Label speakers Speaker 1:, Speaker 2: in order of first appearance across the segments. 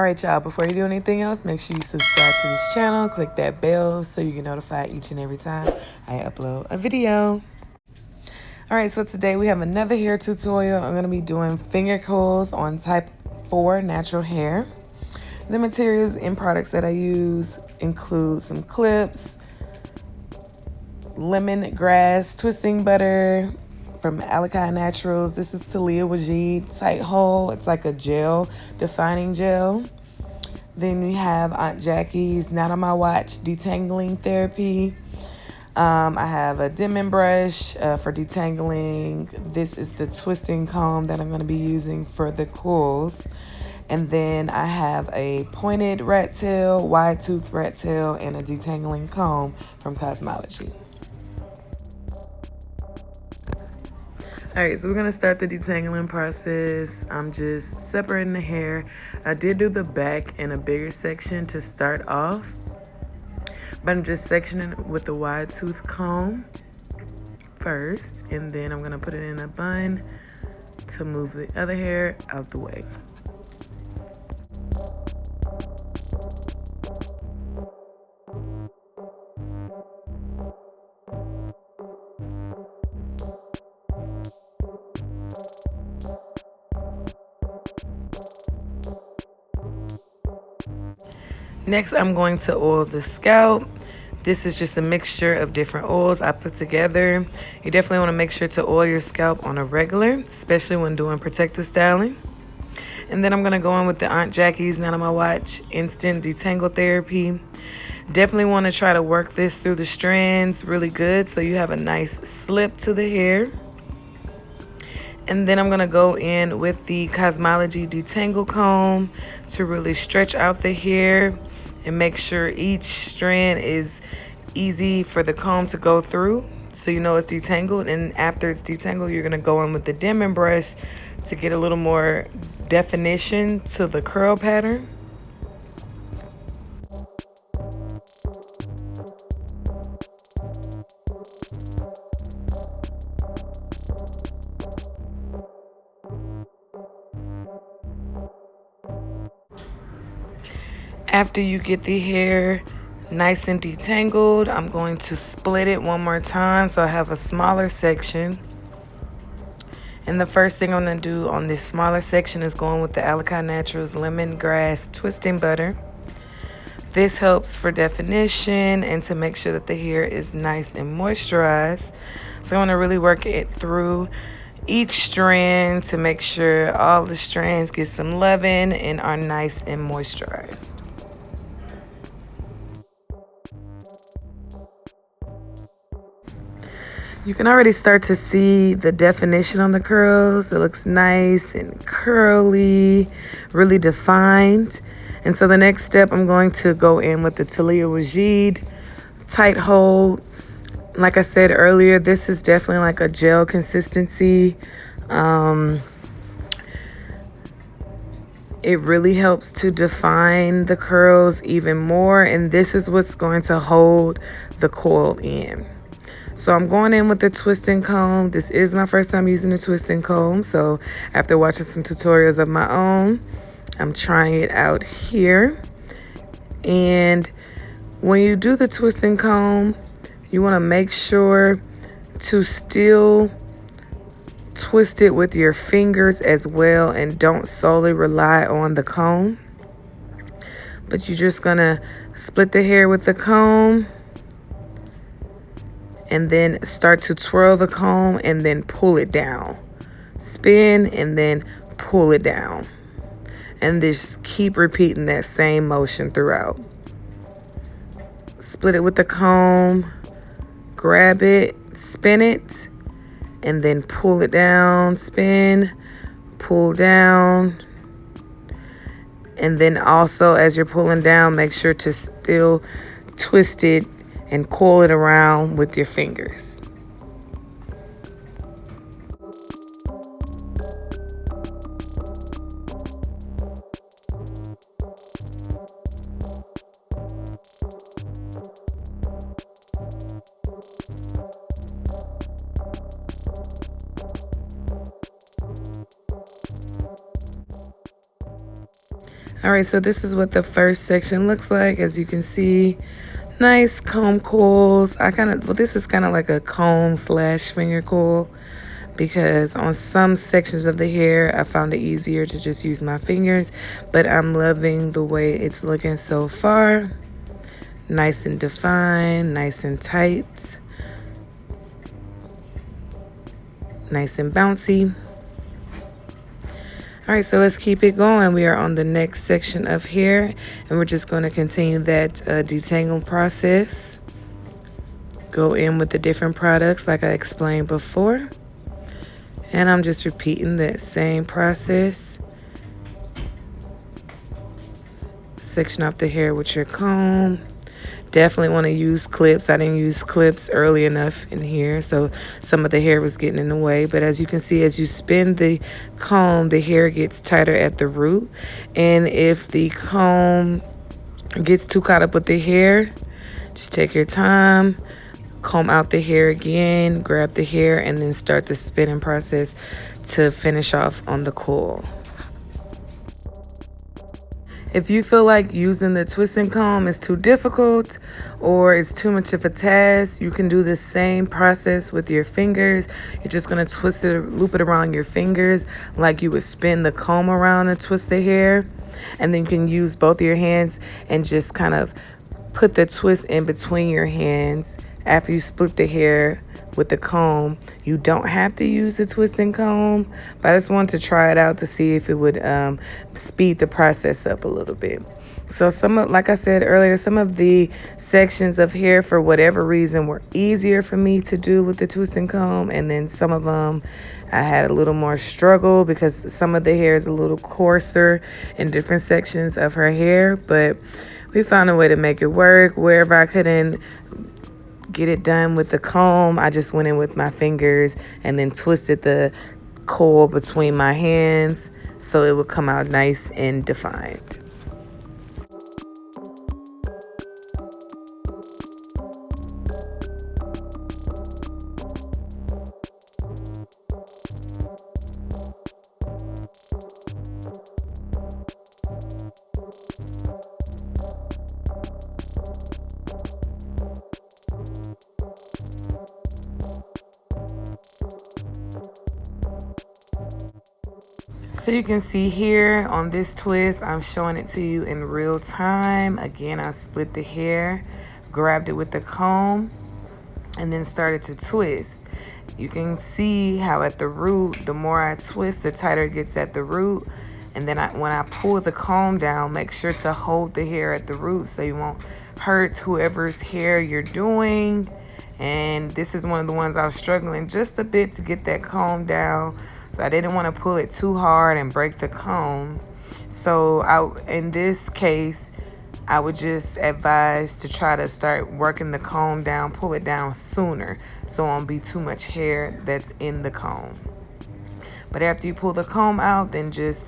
Speaker 1: All right, y'all, before you do anything else, make sure you subscribe to this channel, click that bell so you get notified each and every time I upload a video. All right, so today we have another hair tutorial. I'm gonna be doing finger coils on type 4 natural hair. The materials and products that I use include some clips, lemongrass twisting butter from Alikay Naturals. This is Taliah Waajid tight hole. It's like a gel, defining gel. Then we have Aunt Jackie's Not On My Watch detangling therapy. I have a dimming brush for detangling. This is the twisting comb that I'm going to be using for the coils. And then I have a pointed rat tail, wide tooth rat tail, and a detangling comb from Casmalje. All right, so we're gonna start the detangling process. I'm just separating the hair. I did do the back in a bigger section to start off, but I'm just sectioning it with the wide tooth comb first, and then I'm gonna put it in a bun to move the other hair out the way. Next, I'm going to oil the scalp. This is just a mixture of different oils I put together. You definitely want to make sure to oil your scalp on a regular, especially when doing protective styling. And then I'm going to go in with the Aunt Jackie's Not On My Watch Instant Detangle Therapy. Definitely want to try to work this through the strands really good so you have a nice slip to the hair. And then I'm going to go in with the kasmalje Detangle comb to really stretch out the hair and make sure each strand is easy for the comb to go through so you know it's detangled. And after it's detangled, you're going to go in with the dimming brush to get a little more definition to the curl pattern. After you get the hair nice and detangled, I'm going to split it one more time so I have a smaller section. And the first thing I'm going to do on this smaller section is going with the Alikay Naturals lemongrass twisting butter. This helps for definition and to make sure that the hair is nice and moisturized. So I want to really work it through each strand to make sure all the strands get some loving and are nice and moisturized. You can already start to see the definition on the curls. It looks nice and curly, really defined. And so the next step, I'm going to go in with the Taliah Waajid tight hold. Like I said earlier, this is definitely like a gel consistency. It really helps to define the curls even more. And this is what's going to hold the coil in. So I'm going in with the twisting comb. This is my first time using the twisting comb. So after watching some tutorials of my own, I'm trying it out here. And when you do the twisting comb, you want to make sure to still twist it with your fingers as well, and don't solely rely on the comb. But you're just going to split the hair with the comb and then start to twirl the comb and then pull it down. Spin and then pull it down. And just keep repeating that same motion throughout. Split it with the comb, grab it, spin it, and then pull it down, spin, pull down. And then also as you're pulling down, make sure to still twist it and coil it around with your fingers. All right, so this is what the first section looks like. As you can see, nice comb coils. Well, this is kind of like a comb slash finger coil, because on some sections of the hair I found it easier to just use my fingers, but I'm loving the way it's looking so far. Nice and defined, nice and tight, nice and bouncy. All right, so let's keep it going. We are on the next section of hair, and we're just going to continue that detangle process. Go in with the different products like I explained before. And I'm just repeating that same process. Section off the hair with your comb. Definitely want to use clips. I didn't use clips early enough in here, so some of the hair was getting in the way. But as you can see, as you spin the comb, the hair gets tighter at the root. And if the comb gets too caught up with the hair, just take your time, comb out the hair again, grab the hair, and then start the spinning process to finish off on the coil. If you feel like using the twisting comb is too difficult or it's too much of a task, you can do the same process with your fingers. You're just going to twist it, loop it around your fingers like you would spin the comb around and twist the hair. And then you can use both of your hands and just kind of put the twist in between your hands after you split the hair with the comb. You don't have to use the twisting comb, but I just wanted to try it out to see if it would speed the process up a little bit. So like I said earlier, some of the sections of hair for whatever reason were easier for me to do with the twisting comb, and then some of them I had a little more struggle because some of the hair is a little coarser in different sections of her hair, but we found a way to make it work. Wherever I couldn't get it done with the comb, I just went in with my fingers and then twisted the coil between my hands so it would come out nice and defined. So you can see here on this twist, I'm showing it to you in real time. Again, I split the hair, grabbed it with the comb, and then started to twist. You can see how at the root, the more I twist, the tighter it gets at the root. And then when I pull the comb down, make sure to hold the hair at the root so you won't hurt whoever's hair you're doing. And this is one of the ones I was struggling just a bit to get that comb down. So I didn't want to pull it too hard and break the comb. So in this case, I would just advise to try to start working the comb down, pull it down sooner, so it won't be too much hair that's in the comb. But after you pull the comb out, then just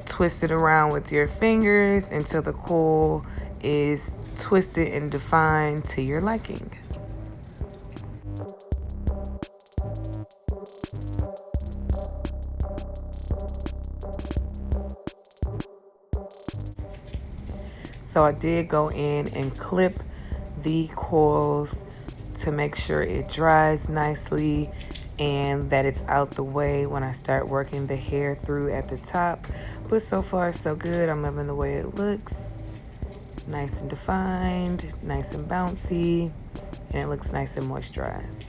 Speaker 1: twist it around with your fingers until the coil is twisted and defined to your liking. So I did go in and clip the coils to make sure it dries nicely and that it's out the way when I start working the hair through at the top. But so far so good. I'm loving the way it looks. Nice and defined, nice and bouncy, and it looks nice and moisturized.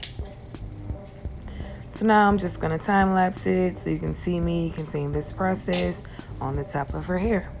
Speaker 1: So now I'm just gonna time lapse it so you can see me continue this process on the top of her hair.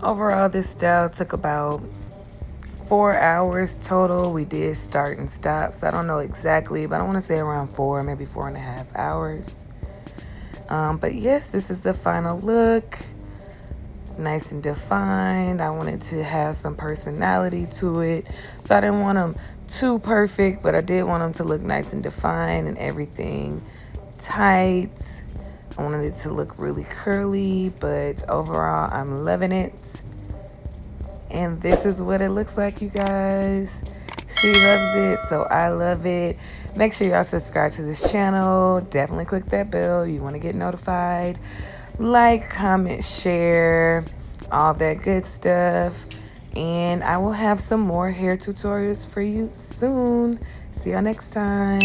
Speaker 1: Overall, this style took about 4 hours total. We did start and stop, so I don't know exactly, but I want to say around 4, maybe 4.5 hours. But yes, this is the final look. Nice and defined. I wanted to have some personality to it, so I didn't want them too perfect, but I did want them to look nice and defined and everything tight. I wanted it to look really curly, but overall I'm loving it. And this is what it looks like, you guys. She loves it, so I love it. Make sure y'all subscribe to this channel. Definitely click that bell. You want to get notified. Like, comment, share, all that good stuff. And I will have some more hair tutorials for you soon. See y'all next time.